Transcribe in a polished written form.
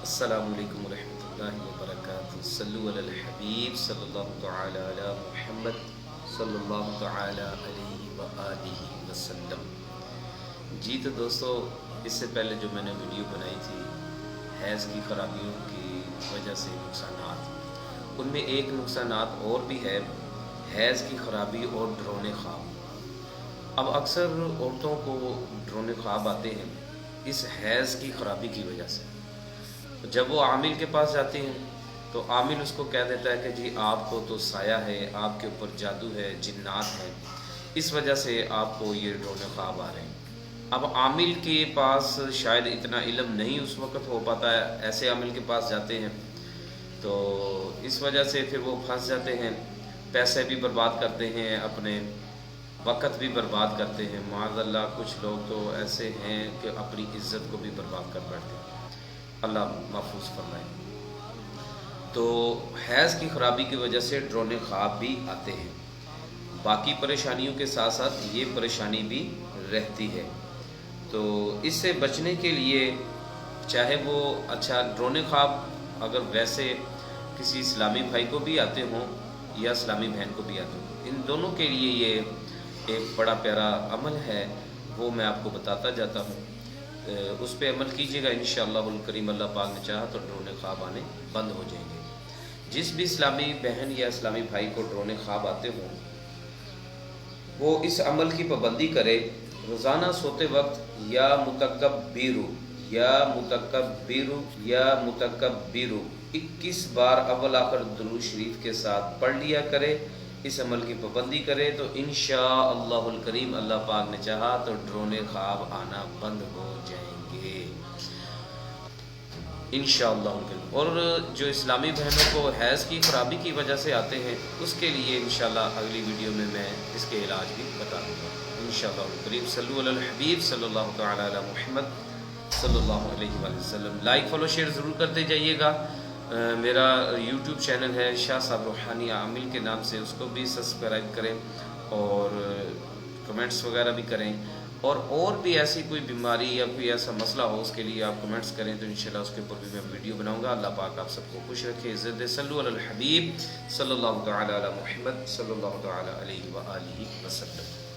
السلام علیکم ورحمۃ اللہ وبرکاتہ۔ صلو علی الحبیب صلی اللہ تعالی علی محمد صلی اللہ تعالی علیہ وآلہ وسلم۔ جی تو دوستو، اس سے پہلے جو میں نے ویڈیو بنائی تھی حیض کی خرابیوں کی وجہ سے نقصانات، ان میں ایک نقصانات اور بھی ہے، حیض کی خرابی اور ڈرونے خواب۔ اب اکثر عورتوں کو ڈرونے خواب آتے ہیں اس حیض کی خرابی کی وجہ سے۔ جب وہ عامل کے پاس جاتے ہیں تو عامل اس کو کہہ دیتا ہے کہ جی آپ کو تو سایہ ہے، آپ کے اوپر جادو ہے، جنات ہیں، اس وجہ سے آپ کو یہ ڈرونے خواب آ رہے ہیں۔ اب عامل کے پاس شاید اتنا علم نہیں اس وقت ہو پاتا ہے، ایسے عامل کے پاس جاتے ہیں تو اس وجہ سے پھر وہ پھنس جاتے ہیں، پیسے بھی برباد کرتے ہیں، اپنے وقت بھی برباد کرتے ہیں۔ معاذ اللہ کچھ لوگ تو ایسے ہیں کہ اپنی عزت کو بھی برباد کر بیٹھتے ہیں، اللہ محفوظ فرمائے۔ تو حیض کی خرابی کی وجہ سے ڈرونے خواب بھی آتے ہیں، باقی پریشانیوں کے ساتھ ساتھ یہ پریشانی بھی رہتی ہے۔ تو اس سے بچنے کے لیے چاہے وہ ڈرونے خواب اگر ویسے کسی اسلامی بھائی کو بھی آتے ہوں یا اسلامی بہن کو بھی آتے ہوں، ان دونوں کے لیے یہ ایک بڑا پیارا عمل ہے، وہ میں آپ کو بتاتا جاتا ہوں۔ اس پہ عمل کیجیے گا انشاءاللہ الکریم، اللہ پاک نے چاہا تو ڈرونے خواب آنے بند ہو جائیں گے۔ جس بھی اسلامی بہن یا اسلامی بھائی کو ڈرونے خواب آتے ہوں وہ اس عمل کی پابندی کرے، روزانہ سوتے وقت یا متکبرو یا متکبرو یا متکبرو 21 بار اول آخر درود شریف کے ساتھ پڑھ لیا کرے، اس عمل کی پابندی کرے تو انشاءاللہ الکریم اللہ پاک نے چاہا تو ڈرونے خواب آنا بند ہو جائیں گے انشاءاللہ الکریم۔ اور جو اسلامی بہنوں کو حیض کی خرابی کی وجہ سے آتے ہیں اس کے لیے انشاءاللہ اگلی ویڈیو میں اس کے علاج بھی بتا دوں گا انشاءاللہ الکریم۔ صلو علی الحبیب صلی اللہ تعالی علی محمد صلی اللہ علیہ وآلہ وسلم۔ لائک فالو شیئر ضرور کرتے جائیے گا۔ میرا یوٹیوب چینل ہے شاہ صاحب روحانی عامل کے نام سے، اس کو بھی سبسکرائب کریں اور کمنٹس وغیرہ بھی کریں، اور بھی ایسی کوئی بیماری یا کوئی ایسا مسئلہ ہو اس کے لیے آپ کمنٹس کریں تو انشاءاللہ اس کے اوپر بھی میں ویڈیو بناؤں گا۔ اللہ پاک آپ سب کو خوش رکھے، عزت دے۔ صلو علی الحبیب صلی اللہ تعالی علی محمد صلی اللہ تعالی علیہ وآلہ وسلم۔